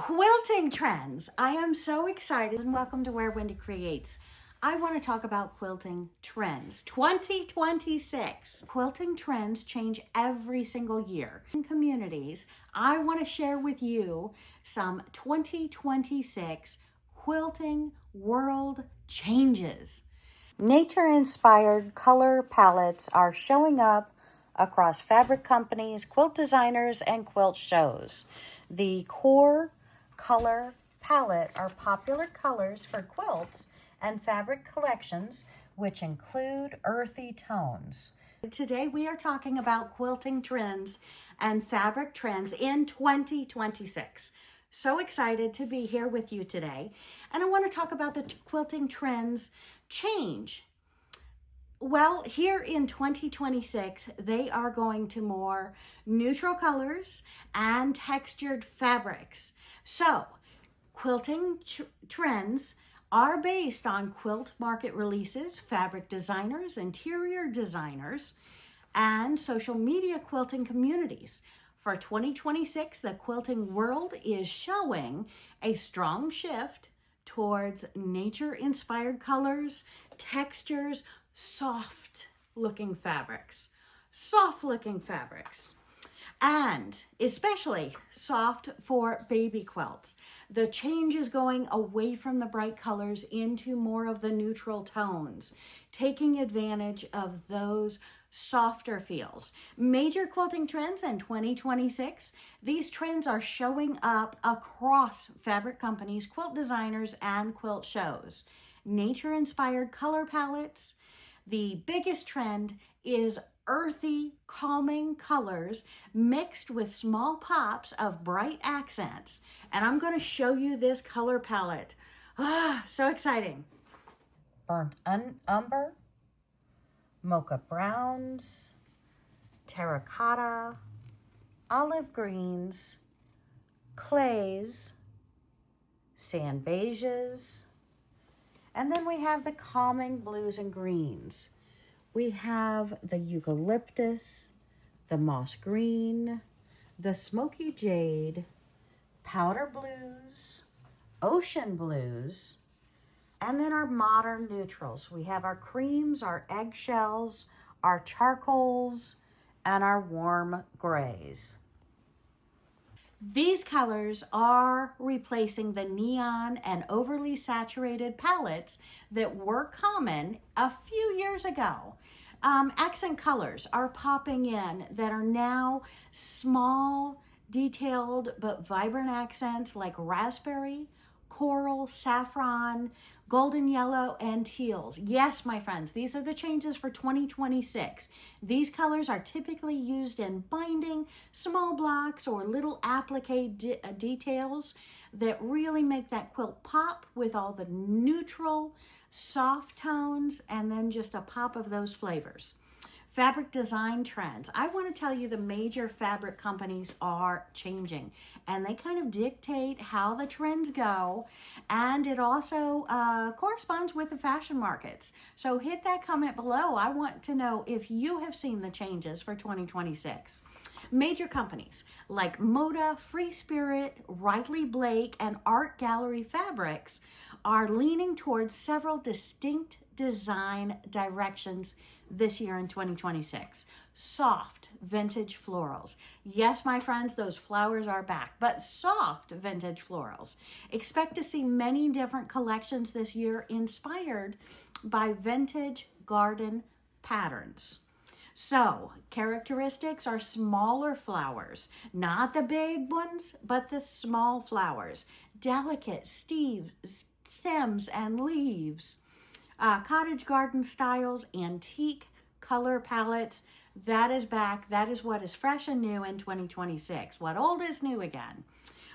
Quilting trends. I am so excited and welcome to Where Wendy Creates. I want to talk about quilting trends 2026. Quilting trends change every single year. In communities, I want to share with you some 2026 quilting world changes. Nature-inspired color palettes are showing up across fabric companies, quilt designers, and quilt shows. The core color palette are popular colors for quilts and fabric collections, which include earthy tones. Today we are talking about quilting trends and fabric trends in 2026. So excited to be here with you today. And I want to talk about the quilting trends change. Well, here in 2026, they are going to more neutral colors and textured fabrics. So, quilting trends are based on quilt market releases, fabric designers, interior designers, and social media quilting communities. For 2026, the quilting world is showing a strong shift towards nature-inspired colors, textures, soft-looking fabrics, and especially soft for baby quilts. The change is going away from the bright colors into more of the neutral tones, taking advantage of those softer feels. Major quilting trends in 2026. These trends are showing up across fabric companies, quilt designers, and quilt shows. Nature-inspired color palettes. The biggest trend is earthy, calming colors mixed with small pops of bright accents. And I'm going to show you this color palette. So exciting. Burnt umber, mocha browns, terracotta, olive greens, clays, sand beiges, and then we have the calming blues and greens. We have the eucalyptus, the moss green, the smoky jade, powder blues, ocean blues, and then our modern neutrals. We have our creams, our eggshells, our charcoals, and our warm grays. These colors are replacing the neon and overly saturated palettes that were common a few years ago. Accent colors are popping in that are now small, detailed, but vibrant accents like raspberry, coral, saffron, golden yellow, and teals. Yes, my friends, these are the changes for 2026. These colors are typically used in binding, small blocks, or little applique details that really make that quilt pop with all the neutral, soft tones, and then just a pop of those flavors. Fabric design trends. I want to tell you the major fabric companies are changing, and they kind of dictate how the trends go, and it also corresponds with the fashion markets. So hit that comment below. I want to know if you have seen the changes for 2026. Major companies like Moda, Free Spirit, Riley Blake, and Art Gallery Fabrics are leaning towards several distinct design directions this year in 2026. Soft vintage florals. Yes, my friends, those flowers are back, but soft vintage florals. Expect to see many different collections this year inspired by vintage garden patterns. So, characteristics are smaller flowers, not the big ones, but the small flowers. Delicate stems and leaves. Cottage garden styles, antique color palettes. That is back. That is what is fresh and new in 2026. What old is new again.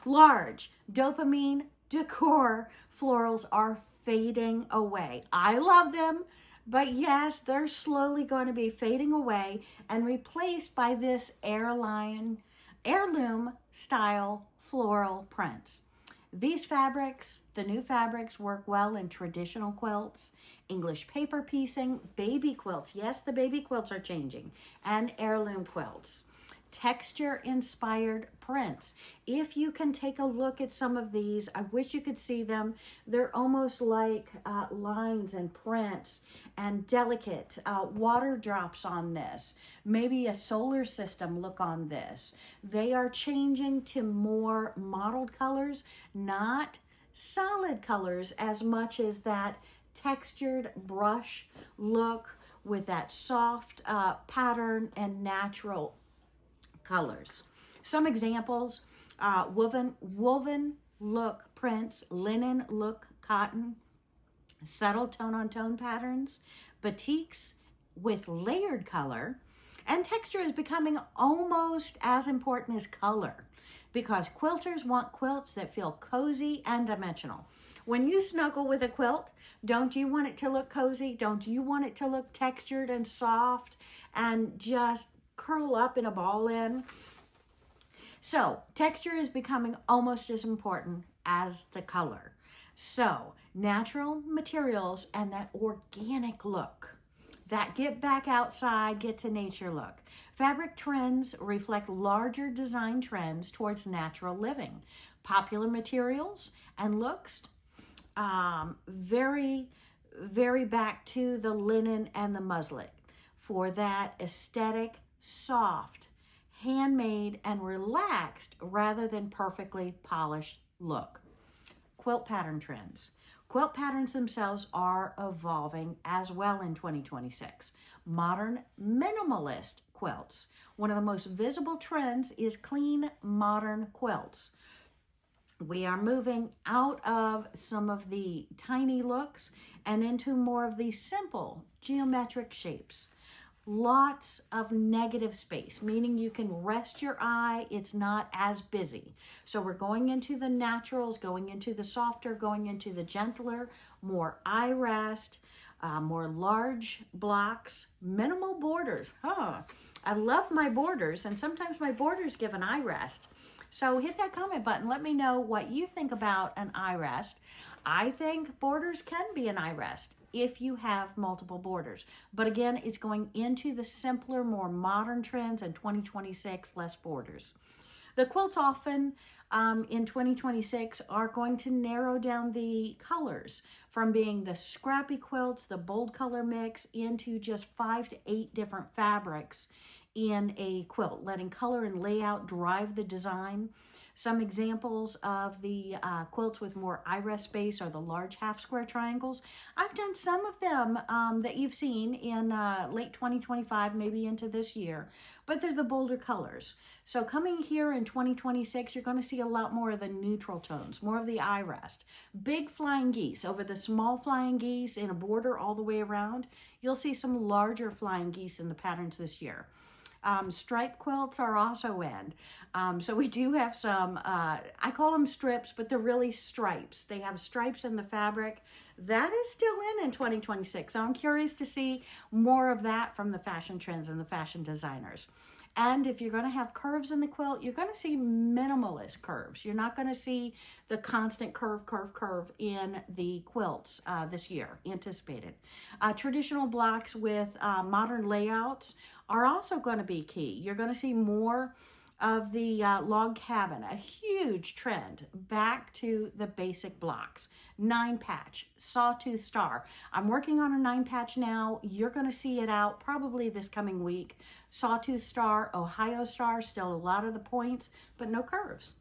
Large dopamine decor florals are fading away. I love them, but yes, they're slowly going to be fading away and replaced by this heirloom style floral prints. These fabrics, the new fabrics, work well in traditional quilts, English paper piecing, baby quilts. Yes, the baby quilts are changing, and heirloom quilts. texture-inspired prints. If you can take a look at some of these, I wish you could see them. They're almost like lines and prints and delicate water drops on this. Maybe a solar system look on this. They are changing to more mottled colors, not solid colors as much as that textured brush look with that soft pattern and natural colors. Some examples, woven look prints, linen look cotton, subtle tone-on-tone patterns, batiks with layered color, and texture is becoming almost as important as color because quilters want quilts that feel cozy and dimensional. When you snuggle with a quilt, don't you want it to look cozy? Don't you want it to look textured and soft and just curl up in a ball in? So texture is becoming almost as important as the color. So natural materials and that organic look, that get back outside, get to nature look. Fabric trends reflect larger design trends towards natural living. Popular materials and looks, very back to the linen and the muslin for that aesthetic, soft, handmade, and relaxed rather than perfectly polished look. Quilt pattern trends. Quilt patterns themselves are evolving as well in 2026. Modern minimalist quilts. One of the most visible trends is clean modern quilts. We are moving out of some of the tiny looks and into more of these simple geometric shapes. Lots of negative space, meaning you can rest your eye. It's not as busy. So we're going into the naturals, going into the softer, going into the gentler, more eye rest, more large blocks, minimal borders. I love my borders, and sometimes my borders give an eye rest. So hit that comment button. Let me know what you think about an eye rest. I think borders can be an eye rest if you have multiple borders. But again, it's going into the simpler, more modern trends in 2026, less borders. The quilts often in 2026 are going to narrow down the colors from being the scrappy quilts, the bold color mix, into just 5 to 8 different fabrics in a quilt, letting color and layout drive the design. Some examples of the quilts with more eye rest space are the large half square triangles. I've done some of them that you've seen in late 2025, maybe into this year, but they're the bolder colors. So coming here in 2026, you're going to see a lot more of the neutral tones, more of the eye rest. Big flying geese over the small flying geese in a border all the way around. You'll see some larger flying geese in the patterns this year. Stripe quilts are also in. So we do have some, I call them strips, but they're really stripes. They have stripes in the fabric. That is still in 2026. So I'm curious to see more of that from the fashion trends and the fashion designers. And if you're going to have curves in the quilt, you're going to see minimalist curves. You're not going to see the constant curve in the quilts this year, anticipated. Traditional blocks with modern layouts are also going to be key. You're going to see more of the log cabin, a huge trend back to the basic blocks. 9-patch, sawtooth star. I'm working on a 9-patch now. You're going to see it out probably this coming week. Sawtooth star, Ohio star, still a lot of the points, but no curves.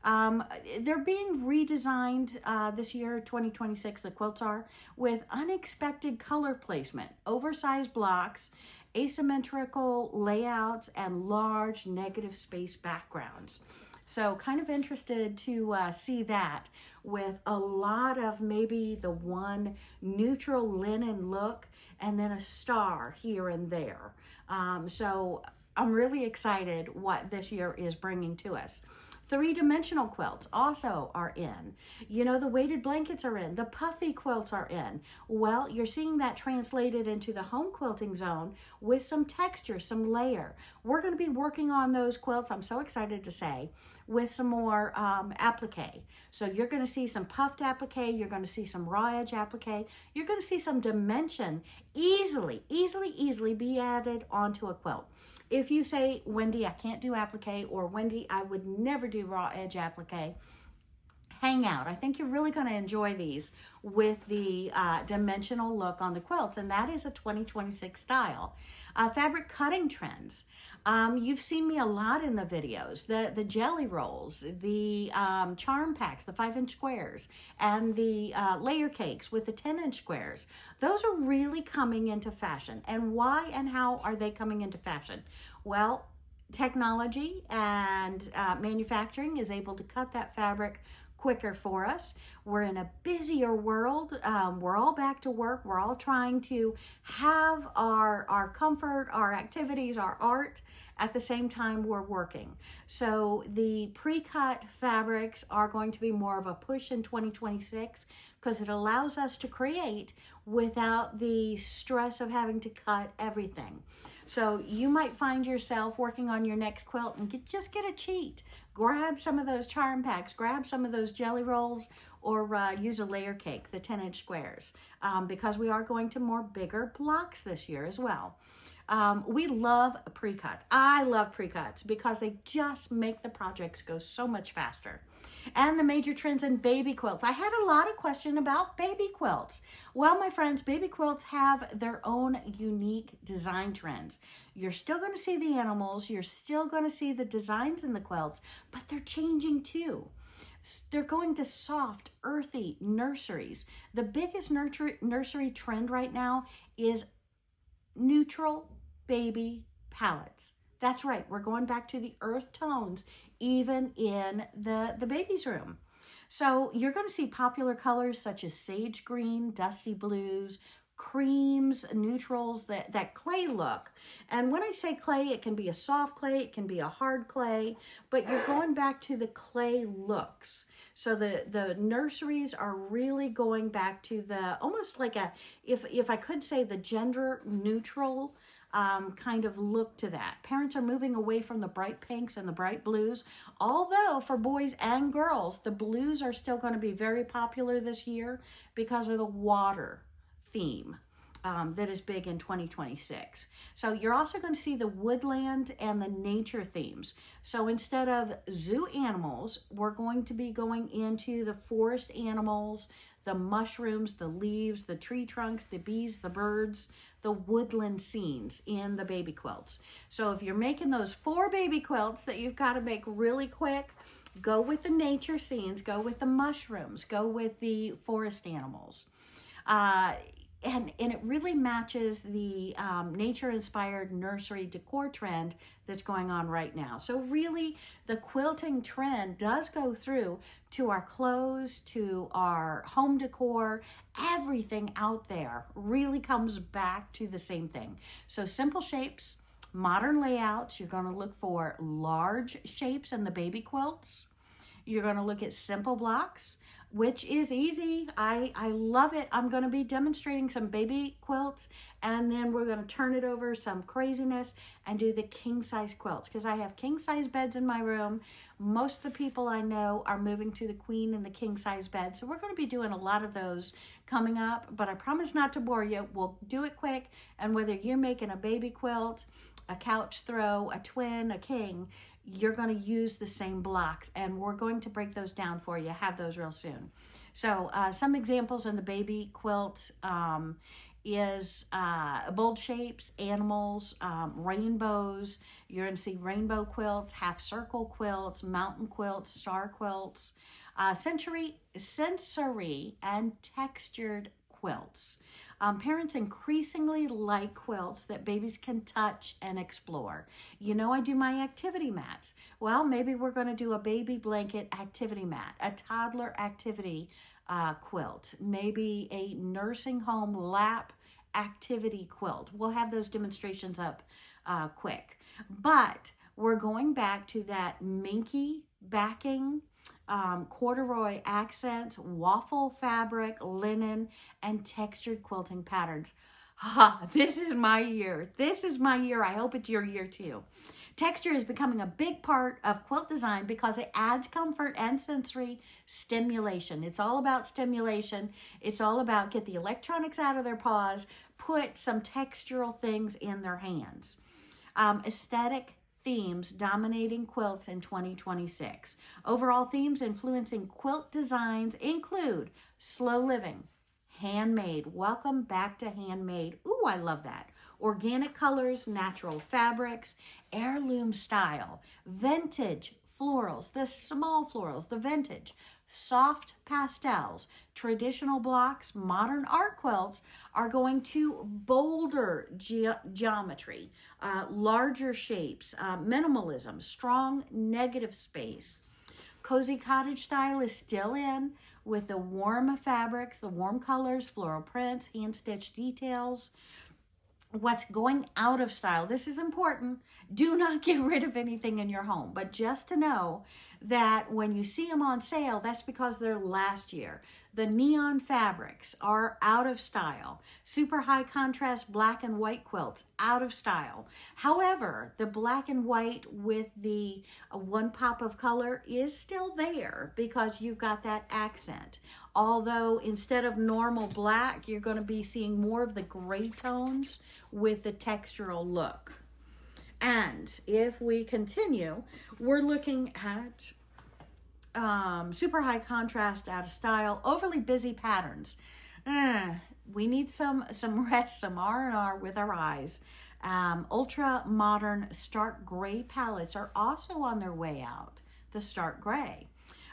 They're being redesigned this year, 2026, the quilts are, with unexpected color placement, oversized blocks, asymmetrical layouts, and large negative space backgrounds. So kind of interested to see that with a lot of maybe the one neutral linen look and then a star here and there. So I'm really excited what this year is bringing to us. 3-dimensional quilts also are in. You know, the weighted blankets are in. The puffy quilts are in. Well, you're seeing that translated into the home quilting zone with some texture, some layer. We're going to be working on those quilts, I'm so excited to say, with some more applique. So you're going to see some puffed applique, you're going to see some raw edge applique, you're going to see some dimension easily be added onto a quilt. If you say, Wendy, I can't do applique, or Wendy, I would never do raw edge applique, hang out. I think you're really going to enjoy these with the dimensional look on the quilts, and that is a 2026 style. Fabric cutting trends. You've seen me a lot in the videos. The jelly rolls, the charm packs, the 5-inch squares, and the layer cakes with the 10-inch squares. Those are really coming into fashion. And why and how are they coming into fashion? Well, technology and manufacturing is able to cut that fabric quicker for us. We're in a busier world. We're all back to work. We're all trying to have our comfort, our activities, our art at the same time we're working. So the pre-cut fabrics are going to be more of a push in 2026 because it allows us to create without the stress of having to cut everything. So you might find yourself working on your next quilt and just get a cheat. Grab some of those charm packs, grab some of those jelly rolls, or use a layer cake, the 10-inch squares, because we are going to more bigger blocks this year as well. We love pre-cuts. I love pre-cuts because they just make the projects go so much faster. And the major trends in baby quilts. I had a lot of question about baby quilts. Well, my friends, baby quilts have their own unique design trends. You're still going to see the animals. You're still going to see the designs in the quilts, but they're changing too. They're going to soft, earthy nurseries. The biggest nursery trend right now is neutral baby palettes. That's right, we're going back to the earth tones even in the baby's room. So you're going to see popular colors such as sage green, dusty blues, creams, neutrals, that clay look. And when I say clay, it can be a soft clay, it can be a hard clay, but you're going back to the clay looks. So the nurseries are really going back to the, almost like a, if I could say, the gender neutral kind of look to that. Parents are moving away from the bright pinks and the bright blues, although for boys and girls, the blues are still going to be very popular this year because of the water theme that is big in 2026. So you're also going to see the woodland and the nature themes. So instead of zoo animals, we're going to be going into the forest animals, the mushrooms, the leaves, the tree trunks, the bees, the birds, the woodland scenes in the baby quilts. So if you're making those 4 baby quilts that you've got to make really quick, go with the nature scenes, go with the mushrooms, go with the forest animals. And it really matches the nature-inspired nursery decor trend that's going on right now. So really, the quilting trend does go through to our clothes, to our home decor. Everything out there really comes back to the same thing. So simple shapes, modern layouts. You're going to look for large shapes in the baby quilts. You're going to look at simple blocks, which is easy. I love it. I'm going to be demonstrating some baby quilts, and then we're going to turn it over some craziness and do the king size quilts, because I have king size beds in my room. Most of the people I know are moving to the queen and the king size bed. So we're going to be doing a lot of those coming up, but I promise not to bore you. We'll do it quick. And whether you're making a baby quilt, a couch throw, a twin, a king, you're going to use the same blocks, and we're going to break those down for you. Have those real soon. So some examples in the baby quilt is bold shapes, animals, rainbows. You're going to see rainbow quilts, half circle quilts, mountain quilts, star quilts, sensory and textured quilts. Parents increasingly like quilts that babies can touch and explore. You know, I do my activity mats. Well, maybe we're going to do a baby blanket activity mat, a toddler activity quilt, maybe a nursing home lap activity quilt. We'll have those demonstrations up quick. But we're going back to that minky backing, corduroy accents, waffle fabric, linen, and textured quilting patterns. This is my year. This is my year. I hope it's your year too. Texture is becoming a big part of quilt design because it adds comfort and sensory stimulation. It's all about stimulation. It's all about get the electronics out of their paws, put some textural things in their hands. Aesthetic themes dominating quilts in 2026. Overall themes influencing quilt designs include slow living, handmade. Welcome back to handmade. Ooh, I love that. Organic colors, natural fabrics, heirloom style, vintage florals, the small florals, the vintage, soft pastels, traditional blocks, modern art quilts are going to bolder geometry, larger shapes, minimalism, strong negative space. Cozy cottage style is still in with the warm fabrics, the warm colors, floral prints, hand-stitched details. What's going out of style, this is important. Do not get rid of anything in your home, but just to know that when you see them on sale, that's because they're last year. The neon fabrics are out of style. Super high contrast black and white quilts, out of style. However, the black and white with the one pop of color is still there because you've got that accent. Although instead of normal black, you're going to be seeing more of the gray tones with the textural look. And if we continue, we're looking at super high contrast, out of style, overly busy patterns. We need some rest, some R&R with our eyes. Ultra modern stark gray palettes are also on their way out. The stark gray.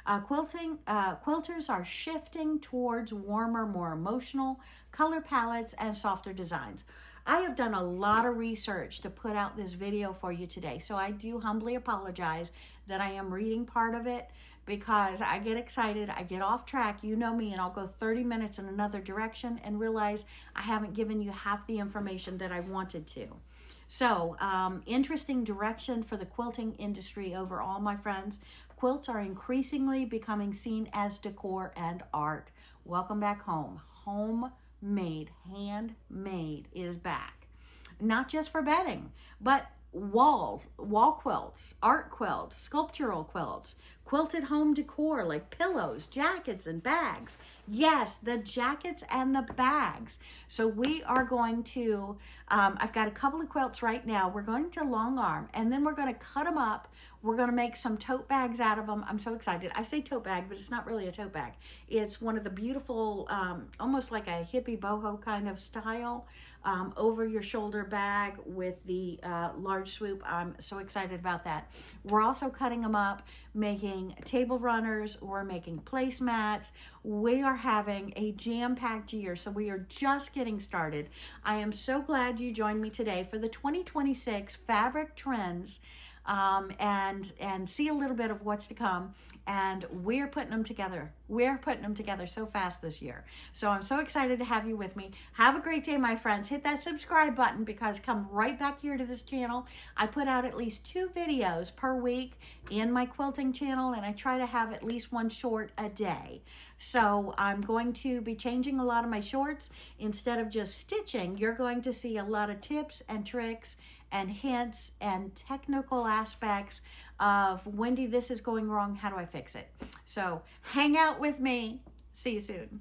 Quilters are shifting towards warmer, more emotional color palettes and softer designs. I have done a lot of research to put out this video for you today, so I do humbly apologize that I am reading part of it because I get excited, I get off track, you know me, and I'll go 30 minutes in another direction and realize I haven't given you half the information that I wanted to. So, interesting direction for the quilting industry overall, my friends. Quilts are increasingly becoming seen as decor and art. Welcome back home. Homemade, handmade is back. Not just for bedding, but wall quilts, art quilts, sculptural quilts, quilted home decor like pillows, jackets, and bags. Yes, the jackets and the bags. So we are going to, I've got a couple of quilts right now. We're going to long arm, and then we're going to cut them up. We're going to make some tote bags out of them. I'm so excited. I say tote bag, but it's not really a tote bag. It's one of the beautiful, almost like a hippie boho kind of style, over your shoulder bag with the large swoop. I'm so excited about that. We're also cutting them up, making table runners. We're making placemats. We are having a jam-packed year, so we are just getting started. I am so glad you joined me today for the 2026 fabric trends, and see a little bit of what's to come. And we're putting them together. We're putting them together so fast this year. So I'm so excited to have you with me. Have a great day, my friends. Hit that subscribe button because come right back here to this channel. I put out at least 2 videos per week in my quilting channel, and I try to have at least 1 short a day. So I'm going to be changing a lot of my shorts. Instead of just stitching, you're going to see a lot of tips and tricks and hints and technical aspects of, Wendy, this is going wrong. How do I fix it? So hang out with me. See you soon.